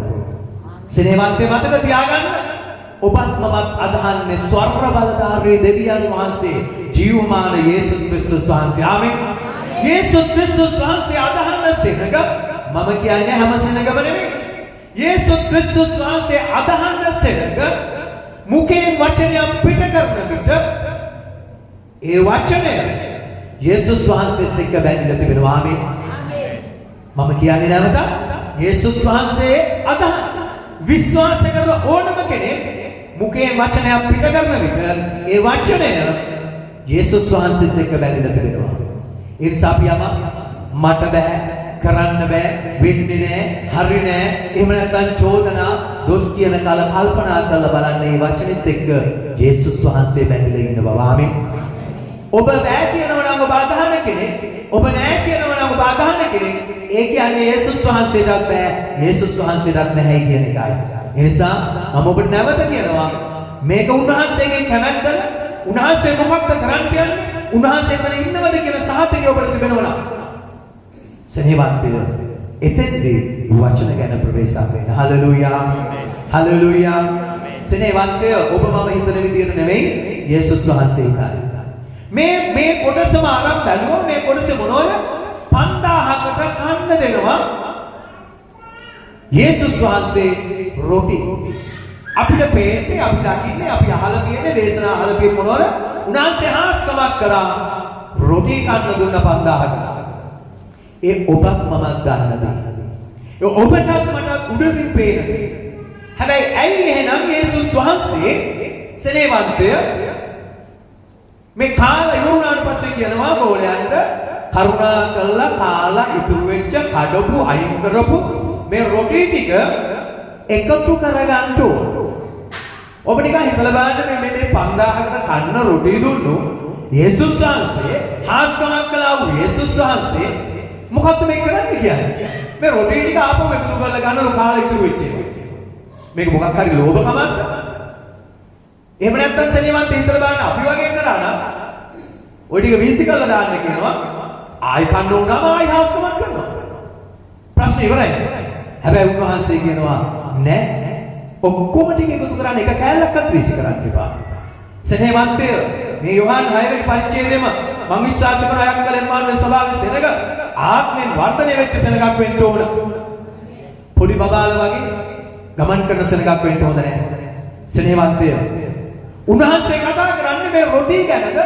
සෙනෙහවන්තය මතක තියාගන්න. ඔබත් මමත් අදහන්නේ ස්වර්ග බලධාරී දෙවියන් වහන්සේ ජීවමාන යේසුස් ක්‍රිස්තුස් වහන්සේ. ආමෙන්. යේසුස් ක්‍රිස්තුස් වහන්සේ අදහන සෙනග මම කියන්නේ හැම සෙනගම නෙමෙයි. යේසුස් ක්‍රිස්තුස් වහන්සේ අදහන සෙනග මුඛයෙන් වචනයක් පිට කරන විට ඒ වචනය යේසුස් වහන්සේත් එක්ක බැඳිලා තිබෙනවා. ආමෙන්. මම කියන්නේ නැවත යේසුස් වහන්සේ අදහන විශ්වාස කරන ඕනම කෙනෙක් මුඛයෙන් වචනයක් පිට කරන විට ඒ වචනය යේසුස් වහන්සේත් එක්ක බැඳිලා තිබෙනවා. ඒ නිසා අපි මට බෑ කරන්න බෑ වෙන්නේ නෑ හරි නෑ එහෙම නැත්නම් චෝදනා දොස් කියන කල්පනා කරලා බලන්න මේ වචනෙත් එක්ක යේසුස් වහන්සේ බැඳිලා ඉන්න බව. ආමෙන්. ඔබ බෑ කියනවා නම් ඔබ අදහන කෙනෙක්, ඔබ නෑ කියනවා නම් ඔබ අදහන කෙනෙක්. ඒ කියන්නේ යේසුස් වහන්සේටත් බෑ, යේසුස් වහන්සේටත් නැහැ කියන එකයි. ඒ නිසා මම ඔබට නැවත කියනවා මේක උන්වහන්සේගේ කැමැත්තද? උන්වහන්සේ මොකක්ද කරන්න යන්නේ? උන්වහන්සේ එතන ඉන්නවද කියලා සහතිකය ඔබට තිබෙනවා නම් සෙනෙහවන්තය එතෙන්දී වචන ගැන ප්‍රවේශම් වෙන්න. හලෙලූයා. හලෙලූයා. සෙනෙහවන්තය ඔබ මම හිතන විදිහට නෙවෙයි යේසුස් වහන්සේ ඉන්නයි. මේ කොටසම ආරම්භ බැලුවා. මේ කොටස මොනවද? 5000කට කන්න දෙනවා යේසුස් වහන්සේ රොටි. අපිට පේන්නේ, අපි දකින්නේ, අපි අහලා තියෙන දේශනා අහලා තියෙන මොනවද? උන්වහන්සේ හාස්කමක් කරා රොටි කන්න දුන්න 5000කට. ඒ ඔබත් මමත් ගන්න දා. ඒ ඔබටත් මටත් උඩින් පේන්නේ. හැබැයි ඇයි එහෙනම් යේසුස් වහන්සේ සෙනෙහවන්තය මේ කාලා ඉවරුණාට පස්සේ කියනවා ගෝලයන්ට කරුණා කළා කාලා ඉතුරු වෙච්ච කඩපු අයින් කරපු මේ රොටි ටික එකතු කරගන්න ඕන. ඔබ නිකන් හිතලා බලන්න මේ 5000කට කන්න රොටි දුන්නු යේසුස් වහන්සේ හාස්කමක් කළා වූ යේසුස් වහන්සේ මොකක්ද මේ කරන්නේ කියන්නේ? මේ රොටි ටික ආපහු එකතු කරලා ගන්නලු කාලා ඉතුරු වෙච්ච එක. මේක මොකක් හරි ලෝභකමක්ද? එහෙම නැත්නම් සෙනෙහවන්ත හිතලා බලන්න අපි වගේ කරා නම් ඔය ටික වීසි කරලා දාන්න කියනවා. ආයි කන්න උනම ආයි හාස්කමක් කරනවා. ප්‍රශ්නේ ඉවරයි. හැබැයි උන්වහන්සේ කියනවා නෑ ඔක්කොම ටික එකතු කරන්න එක කෑල්ලක්වත් වීසි කරන්න එපා. සෙනෙහවන්තය මේ යෝහන් 6 වෙනි පරිච්ඡේදෙම මම විශ්වාස කරන අයක්කල එම්මානුවෙල් සභාවේ සෙනග ආත්මෙන් වර්ධනය වෙච්ච සෙනගක් වෙන්න ඕන. පොඩි බබාලා වගේ ගමන් කරන සෙනගක් වෙන්න හොඳ නැහැ. සෙනෙහවන්තය උන්වහන්සේ කතා කරන්නේ මේ රොටි ගැනද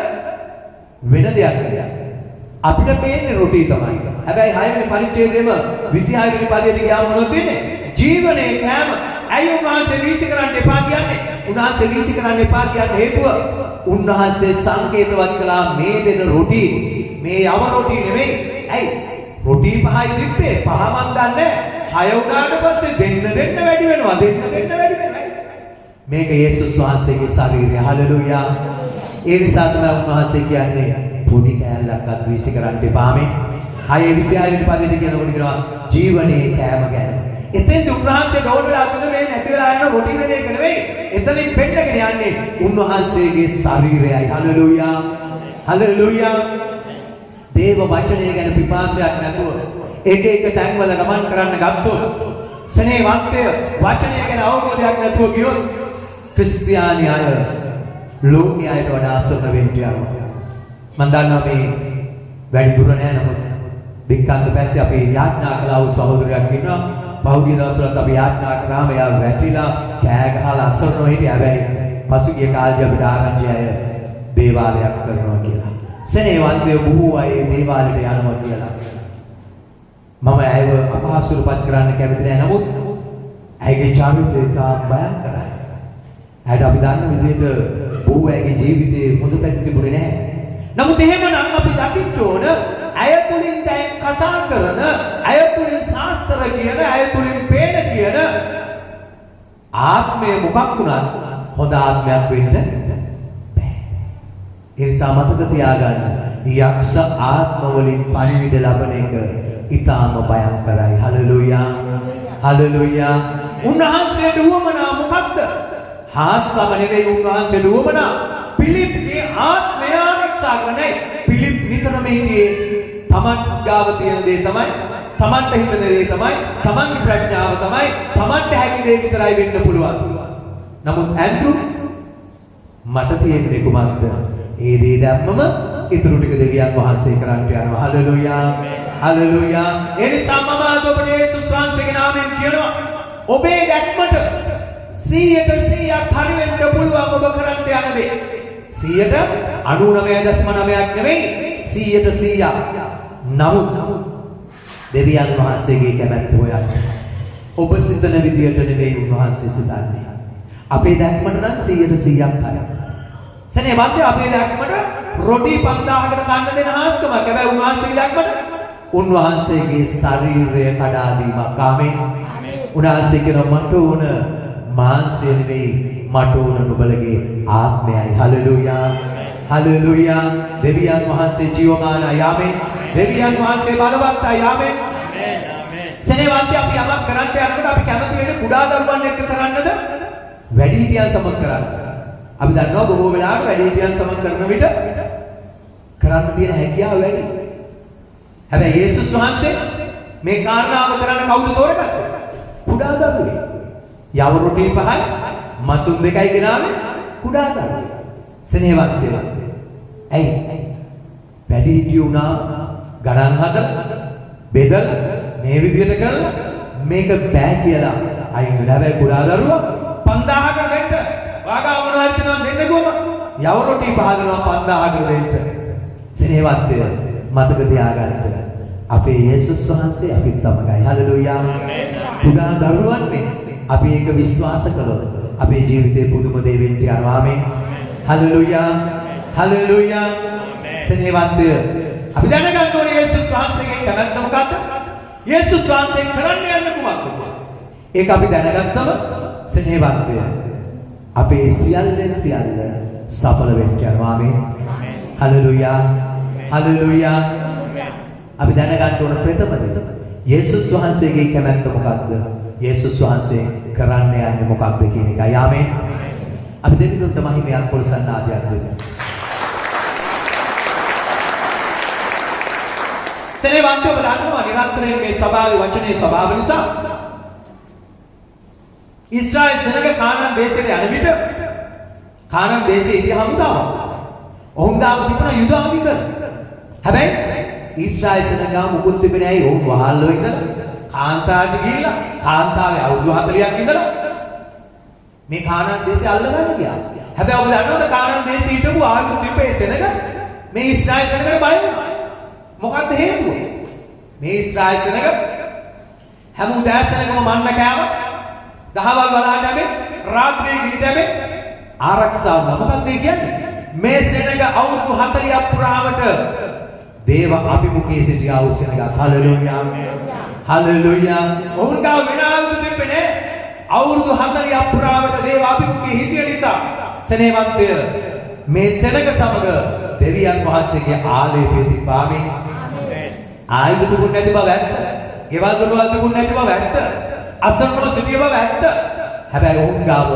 වෙන දෙයක් නෙවෙයි. අපිට පේන්නේ රොටි තමයි. හැබැයි 6 වෙනි පරිච්ඡේදෙම 26 වෙනි පදයට ගියාම මොනවද තියෙන්නේ? ජීවනයේ කෑම. ඇයි උන්වහන්සේ වීසි කරන්න එපා කියන්නේ? උන්වහන්සේ වීසි කරන්න එපා කියන හේතුව උන්වහන්සේ සංකේතවත් කළා මේ දෙන රොටි මේ යව රොටි නෙමෙයි. ඇයි? රොටි පහයි තිබ්බේ පහ මන් දන්නේ. 6 උනාට පස්සේ දෙන්න වැඩි වෙනවා. දෙන්න වැඩි වෙනවා. මේක යේසුස් වහන්සේගේ ශරීරය. හලෙලූයා. ඒ නිසා තමයි උන්වහන්සේ කියන්නේ පොඩි කෑල්ලක්වත් වීසි කරන්න එපා මේ. 6:26 වෙනි පදෙට කියනකොට කියනවා ජීවනයේ කෑම ගැන. එතෙන්දී උන්වහන්සේ ඩෝඩලා අතුන මේ නැති වෙලා යන රොටි දෙන එක නෙවෙයි. එතනින් පෙන්නගෙන යන්නේ උන්වහන්සේගේ ශරීරයයි. හලෙලූයා. හලෙලූයා. දේව වචනය ගැන පිපාසයක් නැතුව එක තැන්වල ගමන් කරන්න ගත්තොත් සෙනෙහවන්තය වචනය ගැන අවබෝධයක් නැතුව ගියොත් ක්‍රිස්තියානි අය ලෝකයේ අයට වඩා අසරණ වෙන්න යනවා. මම දන්නවා මේ වැඩි දුර නෑ නමුත් දෙක්කන්ද පැත්තේ අපි යාඥා කළා වූ සහෝදරයෙක් ඉන්නවා. පහුගිය දවස්වලත් අපි යාඥා කරාම එයා වැටිලා කෑ ගහලා අසරණව හිටියා. හැබැයි පසුගිය කාලේ අපිට ආරංචි අය දේවාලයක් කරනවා කියලා. සෙනෙහවන්තයෝ බොහෝ අය දේවාලයට යනවා කියලා. මම ඇයව අපහසුතාවපත් කරන්න කැමති නෑ. නමුත් ඇයගේ චාරිත්‍රය තා භයංකරයි. ඇයට අපි දන්න විදිහට බොහෝ ඇයගේ ජීවිතේ හොඳ පැති තිබුණේ නැහැ. නමුත් එහෙමනම් අපි දකින්න ඕන ඇය තුලින් දැන් කතා කරන, ඇය තුලින් ශාස්ත්‍ර කියන, ඇය තුලින් පේන කියන ආත්මය මොකක් වුණත් හොඳ ආත්මයක් වෙන්න බෑ. ඒ නිසා මතක තියාගන්න යක්ෂ ආත්ම වලින් පණිවිඩ ලබන එක ඊටාම භයංකරයි. හලෙලූයා. හලෙලූයා. උන්වහන්සේට උවමනා මොකක්ද? හාස්කම නෙවෙයි උන්වහන්සේට උවමනා. පිලිප්ගේ ආත්මය ආරක්ෂා කරන්නේ. පිලිප් නිතරම හිටියේ තමන් ගාව තියෙන දේ තමයි, තමන්ට හිතන දේ තමයි, තමන්ගේ ප්‍රඥාව තමයි, තමන්ට හැකි දේ විතරයි වෙන්න පුළුවන්. නමුත් ඇන්ඩ්‍රු මට තියෙන්නේ කුමක්ද? ඒ දේ දැම්මම ඉතුරු ටික දෙවියන් වහන්සේ කරන්ට යනවා. හලෙලූයා. හලෙලූයා. ඒ නිසා මම අද ඔබට යේසුස් වහන්සේගේ නාමයෙන් කියනවා ඔබේ දැක්මට 100% හරි වෙන්න පුළුවන් ඔබ කරන්ට යන දේ. 99.9ක් නෙවෙයි 100%. නමුත් දෙවියන් වහන්සේගේ කැමැත්ත හොයන්න. ඔබ සිතන විදියට නෙවෙයි උන්වහන්සේ සිතන්නේ. අපේ දැක්මට නම් 100%ක් හරි. සනේ මන්ද අපේ දැක්මට රොටි 5000කට කන්න දෙන හාස්කමක්. හැබැයි උන්වහන්සේගේ දැක්මට උන්වහන්සේගේ ශරීරය කඩා දීමක්. ආමෙන්. උන්වහන්සේ කියන මට ඕන මාංශය නෙවෙයි මට ඕන නුඹලගේ ආත්මයයි. හලෙලූයා. හලෙලූයා. දෙවියන් වහන්සේ ජීවමානයි. ආමෙන්. දෙවියන් වහන්සේ බලවත්යි. ආමෙන්. සනේ මන්ද අපි යමක් කරන්න යනකොට අපි කැමති වෙන්නේ කුඩා දරුවන් එක්ක කරන්නද? වැඩිහිටියන් සමග කරන්න. අපි දන්නවා බොහෝ වෙලාවට වැඩිහිටියන් සමග කරන විට කරන්න තියෙන හැකියාව වැඩි. හැබැයි යේසුස් වහන්සේ මේ කාරණාව කරන්න කවුද තෝරගත්තේ? කුඩා දරුවෙක්. යව රොටි 5යි මසුන් 2යි ගෙනාවේ කුඩා දරුවෙක්. ස්නේහවන්තය. ඇයි? වැඩිහිටියෝ උනා ගණන් හදලා බෙදලා මේ විදිහට කරලා මේක බෑ කියලා අයින් වෙලා. හැබැයි කුඩා දරුවා 5000කට දෙන්න වාගා මොනවද දෙනවද දෙන්න කොහොම? යව රොටි 5 දෙනවා 5000කට දෙන්න. ස්නේහවන්තය මතක තියාගන්න. අපේ යේසුස් වහන්සේ අපිත් තමගයි. හලෙලූයා. කුඩා දරුවන්නේ අපි ඒක විශ්වාස කළොත් අපේ ජීවිතේ පුදුම දේ වෙන්න යනවා. ආමෙන්. හලෙලූයා. හලෙලූයා. ස්නේහවන්තය අපි දැනගන්න ඕනේ යේසුස් වහන්සේගේ කැමැත්ත මොකක්ද? යේසුස් වහන්සේ කරන්න යන්නේ කුමක්ද? ඒක අපි දැනගත්තම ස්නේහවන්තය අපේ සියල්ලෙන් සියල්ල සඵල වෙන්න යනවා. ආමෙන්. හලෙලූයා. හලෙලූයා. අපි දැනගන්න ඕන ප්‍රථම දේ යේසුස් වහන්සේගේ කැමැත්ත මොකක්ද? යේසුස් වහන්සේ කරන්න යන්නේ මොකක්ද කියන එකයි. ආමෙන්. අපි දෙවියන්ට මහිමයක් පොල්සන්න ආදියක් දෙමු. සේවන්තව බලනවා නිරන්තරයෙන් මේ සභාවේ වචනේ ස්වභාව නිසා ඊශ්‍රායල් සෙනග කානාන් දේශයට යන විට කානාන් දේශයේ ඉති හමුදාවක්. ඔවුන් ගාව තිබුණා යුද ආමිකර. හැබැයි ඊශ්‍රායල් සෙනග මුකුත් තිබෙන්නේ ඇයි? ඔවුන් වහල්ලෝ ඉඳලා කාන්තාවට ගිහිල්ලා කාන්තාවේ අවුරුදු 40ක් ඉඳලා මේ කානාන් දේශය අල්ලගන්න ගියා. හැබැයි ඔබ දන්නවද කානාන් දේශයේ හිටපු ආයුධ තිබ්බේ සෙනග මේ ඊශ්‍රායල් සෙනගට බය වුණා. මොකක්ද හේතුව? මේ ඊශ්‍රායල් සෙනග හැම උදෑසනකම මන්න කෑව, දහවල් බලාට යන්නේ, රාත්‍රියේ ගිහින් යන්නේ ආරක්ෂාව. මොකක්ද ඒ කියන්නේ? මේ සෙනග අවුරුදු 40ක් පුරාවට දේව අභිමුඛයේ සිටියා වූ සෙනග. හලෙලූයා. හලෙලූයා. ඔවුන් ගාව වෙන ආයුධ තිබ්බේ නෑ. අවුරුදු 40ක් පුරාවට දේව අභිමුඛයේ හිටිය නිසා සෙනෙවන්තය මේ සෙනග සමග දෙවියන් වහන්සේගේ ආලේපය තිබා. ආමෙන්. ආයුධ දුන්නේ නැති බව ඇත්ත. ගෙවල් දොරවල් දුන්නේ නැති බව ඇත්ත. අසරණ සිටිය බව ඇත්ත. හැබැයි ඔවුන් ගාව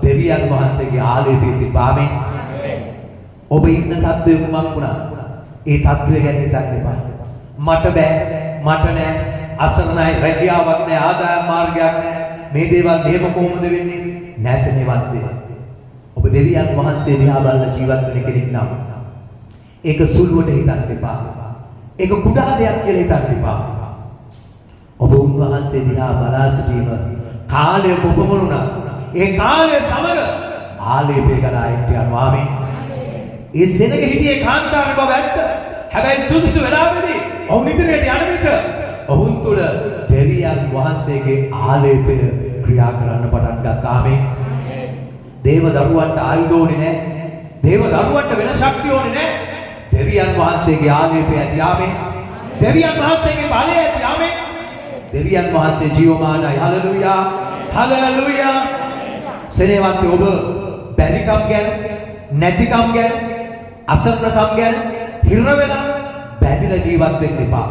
දෙවියන් වහන්සේගේ ආලේපය තිබා. ආමෙන්. ඔබ ඉන්න තත්ත්වය කුමක් වුණා? ඒ තත්ත්වය ගැන හිතන්න එපා. මට බෑ, මට නෑ, අසරණයි, රැකියාවක් නෑ, ආදායම් මාර්ගයක් නෑ. මේ දේවල් මෙහෙම කොහොමද වෙන්නේ? නැසෙනවත්ද? ඔබ දෙවියන් වහන්සේ දිහා බලලා ජීවත් වෙන කෙනෙක් නම් ඒක සුළුවට හිතන්න එපා. ඒක කුඩා දෙයක් කියලා හිතන්න එපා. ඔබ උන්වහන්සේ දිහා බලා සිටීම කාලය කොපමණුණා. ඒ කාලය සමග ආලේපය ගලා යනවා. ආමෙන්. ඒ සෙනග හිටියේ කාන්තාර බව ඇත්ත. හැබැයි සුදුසු වෙලාවෙදී ඔවුන් ඉදිරියට යන විට ඔවුන් තුළ දෙවියන් වහන්සේගේ ආලේපය ක්‍රියා කරන්න පටන් ගත්තා. ආමෙන්. දේව දරුවන්ට ආයුධ ඕනේ නැහැ. දේව දරුවන්ට වෙන ශක්තිය ඕනේ නැහැ. දෙවියන් වහන්සේගේ ආලේපය ඇති. ආමෙන්. දෙවියන් වහන්සේගේ බලය ඇති. ආමෙන්. දෙවියන් වහන්සේ ජීවමානයි. හලෙලූයා. හලෙලූයා. සෙනෙහවත් ඔබ බැරිකම් ගැන, නැතිකම් ගැන, අසරණකම් ගැන හිර වෙලා බැඳිලා ජීවත් වෙන්න එපා.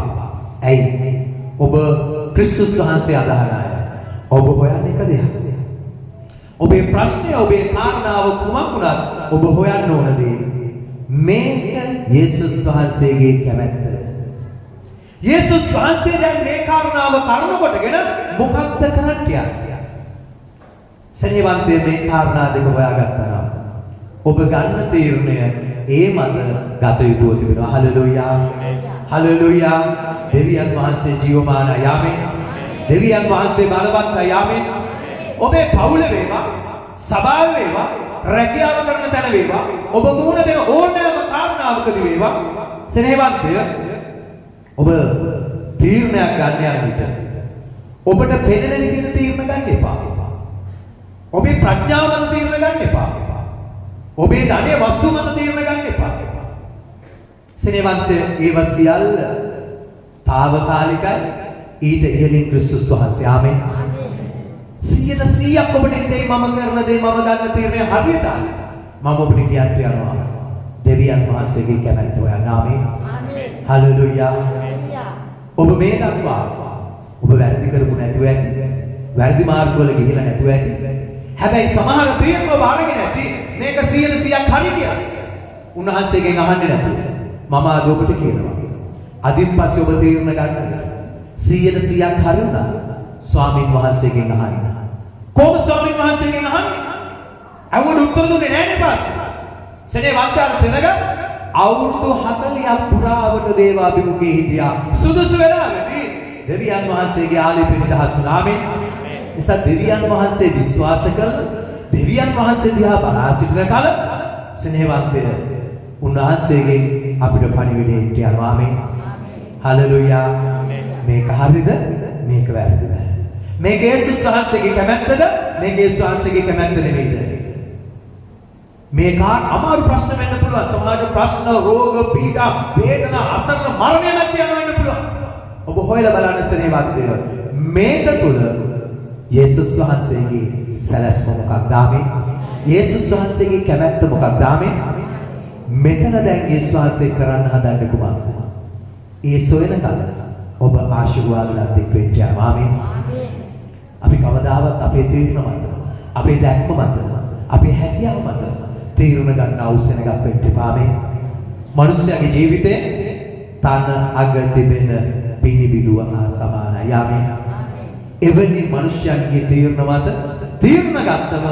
ඇයි? ඔබ ක්‍රිස්තුස් වහන්සේ අදහන අය. ඔබ හොයන්නේ එක දෙයක්. ඔබේ ප්‍රශ්නය, ඔබේ කාරණාව කුමක් වුණත් ඔබ හොයන්න ඕන දේ මේක යේසුස් වහන්සේගේ කැමැත්ත. යේසුස් වහන්සේ දැන් මේ කාරණාව කරන කොටගෙන මොකක්ද කරන්න යන්නේ? සෙනෙහවන්තේ මේ කාරණා දෙක හොයාගත්තා නම් ඔබ ගන්න තීරණය ඒ මත ගත යුතුව තිබෙනවා. හලෙලූයා. හලෙලූයා. දෙවියන් වහන්සේ ජීවමානයි. ආමේන්. දෙවියන් වහන්සේ බලවත්යි. ආමේන්. ඔබේ පවුල වේවා, සභාව වේවා, රැකියාව කරන තැන වේවා, ඔබ මුහුණ දෙන ඕනෑම කාරණාවකදී වේවා, සෙනෙහවන්තය ඔබ තීරණයක් ගන්න යන විට ඔබට පෙනෙන විදිහට තීරණ ගන්න එපා. ඔබේ ප්‍රඥාව මත තීරණ ගන්න එපා. ඔබේ ධනෙ වස්තු මත තීරණ ගන්න එපා. සෙනෙහවන්තය ඒව සියල්ල తాවකාලිකයි. ඊට ඉහළින් ක්‍රිස්තුස් වහන්සේ. ආමේන්. 100% ඔබට හිතේ මම කරන දේ, මම ගන්න තීරණය හරියට මම ඔබට කියන්න යනවා. දෙවියන් වහන්සේගේ කැමැත්ත හොයන්න. ආමේන්. හලෙලූයා. ඔබ මේ දක්වා ඔබ වැරදි කරපු නැතුව ඇති, වැරදි මාර්ගවල ගිහිලා නැතුව ඇති. හැබැයි සමහර තීරණ ඔබ අරගෙන ඇති මේක 100% හරි කියලා. උන්වහන්සේගෙන් අහන්නේ නැතුව මම අද ඔබට කියනවා. අදින් පස්සේ ඔබ තීරණ ගන්න 100% හරි වුණා. ස්වාමීන් වහන්සේගෙන් අහන්න. කොහොම ස්වාමීන් වහන්සේගෙන් අහන්නේ? අවුරුදු උත්තර දුන්නේ නැහැ නේ පාස්ටර්. සෙනෙහවන්තයන් සෙනග අවුරුදු 40ක් පුරාවට දේව අභිමුඛයේ හිටියා. සුදුසු වෙලාවෙදී දෙවියන් වහන්සේගේ ආලේපෙ නිදහස් වුණා. ආමේන්. නිසා දෙවියන් වහන්සේ විශ්වාස කරලා දෙවියන් වහන්සේ දිහා බලා සිටින කල සෙනෙහවන්තය උන්වහන්සේගෙන් අපිට පණිවිඩය යනවා. ආමේන්. හලෙලූයා. මේක හරිද? මේක වැරදිද? මේක යේසුස් වහන්සේගේ කැමැත්තද? මේක යේසුස් වහන්සේගේ කැමැත්ත නෙවෙයිද? මේක අමාරු ප්‍රශ්න වෙන්න පුළුවන්. සමාජ ප්‍රශ්න, රෝග, පීඩා, වේදනා, අසරණ, මරණය නැති යන වෙන්න පුළුවන්. ඔබ හොයලා බලන්න සෙනෙහවත්ය. මේක තුල යේසුස් වහන්සේගේ සැලැස්ම මොකක්ද? ආමේන්. යේසුස් වහන්සේගේ කැමැත්ත මොකක්ද? ආමේන්. මෙතන දැන් යේසුස් වහන්සේ කරන්න හදන්නේ කුමක්ද? ඒ සොයන කල ඔබ ආශිර්වාදයක් දෙන්න යනවා. ආමේන්. අපි කවදාවත් අපේ තීරණ මත, අපේ දැක්ම මත, අපේ හැකියාව මත තීරණ ගන්න අවශ්‍ය නැගක් වෙන්න එපා. ආමේන්. මනුස්සයාගේ ජීවිතේ තන අග තිබෙන පිනිබිදුව හා සමානයි. ආමේන්. එවැනි මනුෂ්‍යයන්ගේ තීරණ මත තීරණ ගත්තම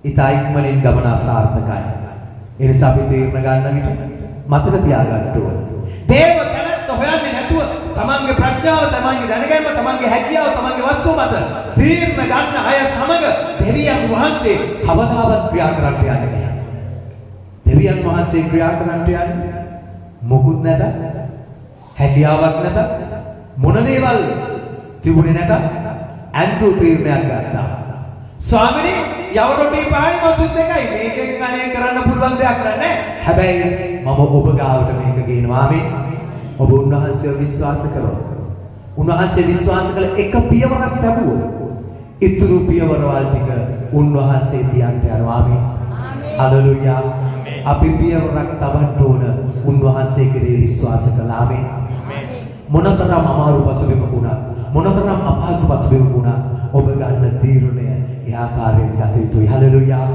ඊට ඉක්මනින් ගමන අසාර්ථකයි. ඒ නිසා අපි තීරණ ගන්න විට මතක තියාගන්න ඕන. දේව කැමැත්ත හොයන්නේ නැතුව තමන්ගේ ප්‍රඥාව, තමන්ගේ දැනගැන්ම, තමන්ගේ හැකියාව, තමන්ගේ වස්තුව මත තීරණ ගන්න අය සමග දෙවියන් වහන්සේ කවදාවත් ක්‍රියා කරන්න යන්නේ නැහැ. දෙවියන් වහන්සේ ක්‍රියා කරන්න යන්නේ මොකුත් නැත, හැකියාවක් නැත, මොන දේවල් තිබුණේ නැත. ඇන්ඩ්‍රු තීරණයක් ගත්තා. ස්වාමීනි, යවරොටි පානි මසුත් එකයි. මේකෙන් අනේ කරන්න පුළුවන් දෙයක් නැහැ. හැබැයි මම ඔබ ගාවට මේක ගේනවා. ආමේන්. ඔබ උන්වහන්සේව විශ්වාස කරනවා. උන්වහන්සේ විශ්වාස කළ එක පියවරක් ලැබුවොත් ඉතුරු පියවරවල් ටික උන්වහන්සේ තියන්න යනවා. ආමේන්. හලෙලූයා. අපි පියවරක් තබන්න ඕන උන්වහන්සේ කෙරේ විශ්වාස කළා. ආමේන්. මොනතරම් අමාරු පසුබිමක වුණත්, මොනතරම් අපහසු පසුබිමක වුණත් ඔබ ගන්න තීරණය ඒ ආකාරයෙන් ගත යුතුයි. හලෙලූයා.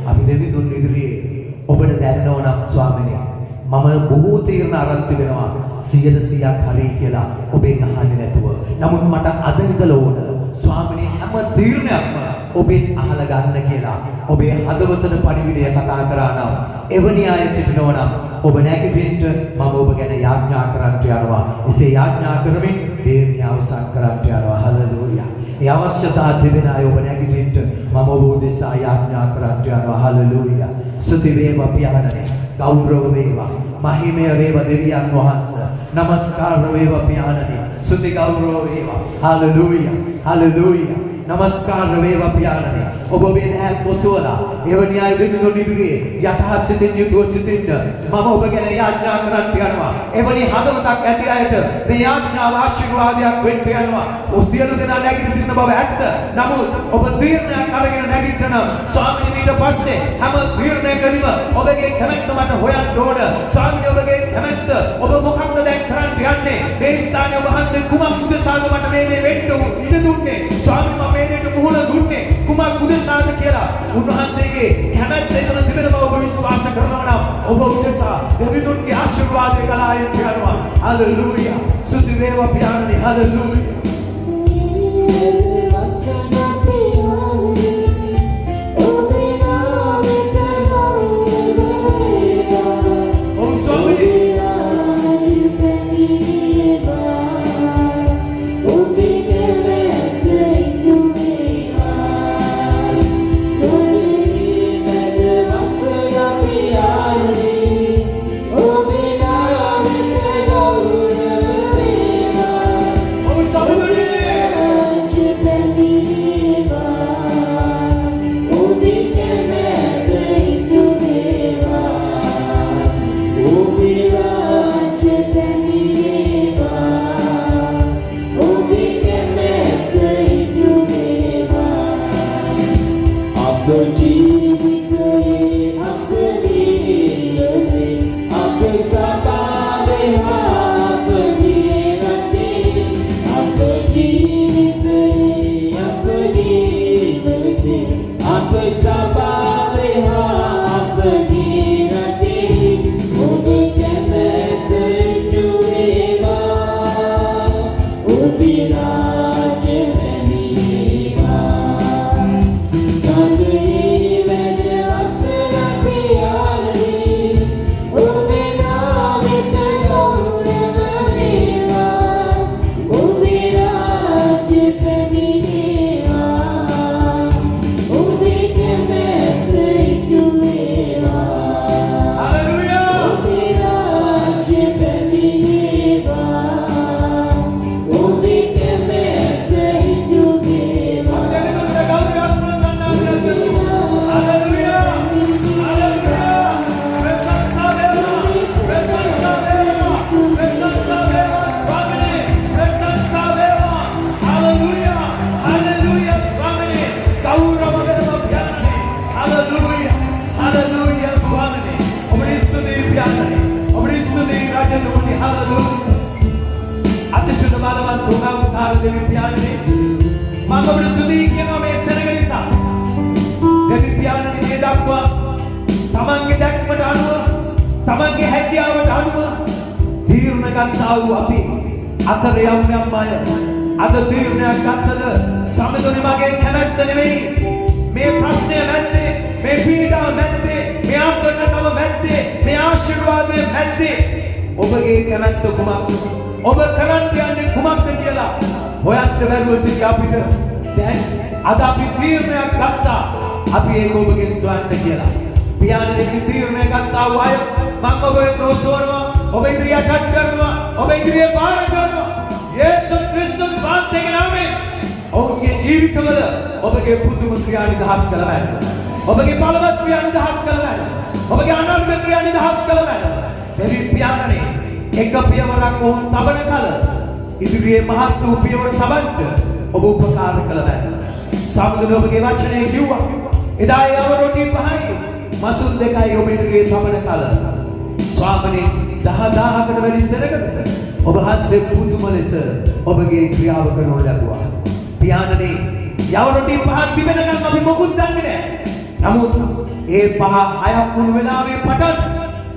අපි දෙවිඳුන් ඉදිරියේ ඔබට දැනනවා නම් ස්වාමීනි, මම බොහෝ තීරණ අරන් තිබෙනවා 100% හරි කියලා ඔබෙන් අහන්නේ නැතුව. නමුත් මට අද ඉඳලා ඕන ස්වාමීනි හැම තීරණයක්ම ඔබෙන් අහලා ගන්න කියලා. ඔබේ හදවතට පණිවිඩය කතා කරා නම්, එවැනි අය සිටිනවා නම් ඔබ නැගිටින්න මම ඔබ ගැන යාඥා කරන්නට යනවා. එසේ යාඥා කරමින් දේවිය අවසන් කරන්නට යනවා. හලෙලූයා. ඒ අවශ්‍යතාව තිබෙන අය ඔබ නැගිටින්න මම ඔබ උදෙසා යාඥා කරන්නට යනවා. හලෙලූයා. ස්තුති වේවා පියාණනේ. ගෞරව වේවා, මහිමය වේවා දෙවියන් වහන්සේ. නමස්කාර වේවා පියාණනේ. ස්තුති ගෞරව වේවා. හලෙලූයා. හලෙලූයා. නමස්කාර වේවා පියාණනි. ඔබ ඔබේ නැත් ඔසවලා එවැනි අය දිනුනො නිදුරේ යටහත් සිතින් යුතුව සිටින්න මම ඔබ ගැන යාඥා කරන්න යනවා. එවැනි හදවතක් ඇති අයට මේ යාඥාව ආශිර්වාදයක් වෙන්න යනවා. ඔය සියලු දෙනා නැගිට සිටින බව ඇත්ත. නමුත් ඔබ තීරණයක් අරගෙන නැගිටින ස්වාමීන් ඊට පස්සේ හැම තීරණයකදීම ඔබගේ කැමැත්ත මට හොයන්න ඕන. ස්වාමීන් ඔබගේ කැමැත්ත ඔබ මොකක්ද දැන් කරන්න යන්නේ? මේ ස්ථානයේ ඔබ වහන්සේ කුමක් උදෙසාද මට මේ දේ වෙන්න ඉඩ දුන්නේ? ස්වාමීන් මම මේ දේට මුහුණ දුන්නේ කුමක් උදෙසාද කියලා උන්වහන්සේගේ කැමැත්ත එතන තිබෙන බව ඔබ විශ්වාස කරනවා නම් ඔබ උදෙසා දෙවිඳුන්ගේ ආශිර්වාදය ගලාගෙන යනවා. හalleluya. සුදු වේවා පියාණනි. හalleluya.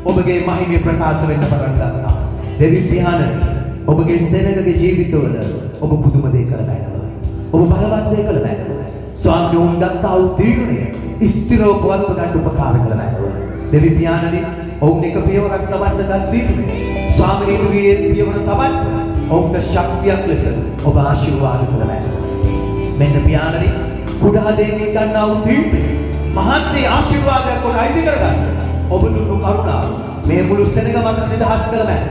ඔබගේ මහිමේ ප්‍රකාශ වෙන්න පටන් ගන්නවා. දෙවි පියාණනි ඔබගේ සෙනගගේ ජීවිතවල ඔබ පුදුම දේ කළ බැලුවා. ඔබ බලවත් දේ කළ බැලුවා. ස්වාමීන් වහන්සේට ආව තීරණය ස්ථිරව පවත්ව ගන්න උපකාර කළ බැලුවා. දෙවි පියාණනි ඔවුන් එක පියවරක් තබන්න ගත් තීරණය. ස්වාමීන් වහන්සේ පියවර තබන්න ඔවුන්ට ශක්තියක් ලෙස ඔබ ආශිර්වාද කළ බැලුවා. මෙන්න පියාණනි කුඩා දෙවියන් ගන්නා වූ තීරණය මහත් දේ ආශිර්වාදයක් කොට අයිති කරගන්න. ඔබ දුන්නු කරුණාව මේ මුළු සෙනග මත නිදහස් කළ බෑ.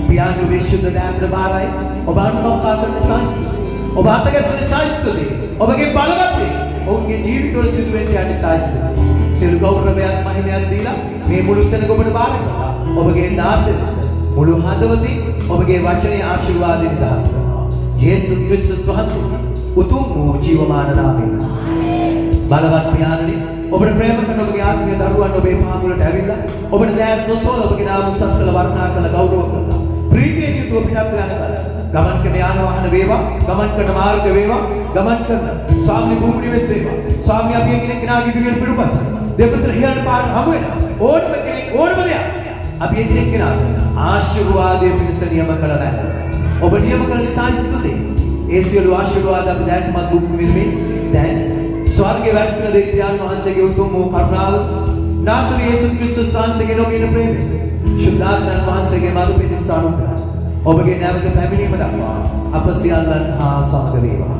පියාණන් විශුද්ධ දෑන්ද්‍ර බාරයි ඔබ අනුකම්පා කරන සංස්කෘතිය ඔබ අතගැසෙන සායිස්තුති. ඔබගේ බලවත් වේ. ඔවුන්ගේ ජීවිතවල සිදුවෙන්න යන්නේ සායිස්තුති. සියලු ගෞරවයක් මහිමයක් දීලා මේ මුළු සෙනග ඔබට බාර කරනවා. ඔබගේ දාසෙත් මුළු හදවතින් ඔබගේ වචනේ ආශිර්වාදයෙන් දහස් කරනවා. යේසුස් ක්‍රිස්තුස් වහන්සේ උතුම් වූ ජීවමාන නාමයෙන්. බලවත් පියාණනි ඔබට ප්‍රේම කරන ඔබගේ ආත්මීය දරුවන් ඔබේ පාමුලට ඇවිල්ලා ඔබට දයාව නොසෝල ඔබගේ නාම සස්කල වර්ණනා කළ ගෞරව කරනවා. ප්‍රීතියෙන් යුතුව පිටත් යන කල ගමන් කරන යාන වාහන වේවා, ගමන් කරන මාර්ග වේවා, ගමන් කරන ස්වාමි භූමි නිවෙස් වේවා. ස්වාමි අපි කෙනෙක් කෙනාගේ ඉදිරියට පිටුපස දෙපසට හියන පාර හමු වෙනවා. ඕනම කෙනෙක් ඕනම දෙයක් අපි කෙනෙක් කෙනා ආශිර්වාදයේ පිණිස නියම කළ නැහැ. ඔබ නියම කළ නිසා ස්තුතියි. ඒ සියලු ආශිර්වාද අපි දැන්මත් දුක් විඳින්නේ දැන් ස්වර්ගයේ වැඩසින දෙවියන් වහන්සේගේ උතුම් වූ කරුණාව නාසරේ යේසුස් ක්‍රිස්තුස් වහන්සේගේ නොමින ප්‍රේමය ශුද්ධාත්මයන් වහන්සේගේ මඟ පිටින් සානුග්‍රහය ඔබගේ නැවත පැමිණීම දක්වා අප සියල්ලන් හා සමග වේවා.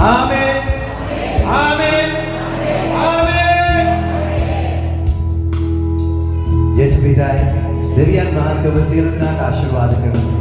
ආමේන් ආමේන් ආමේන්. යේසුස් පිටයි දෙවියන් වහන්සේ ඔබ සියලුන්ට ආශිර්වාද කරනවා.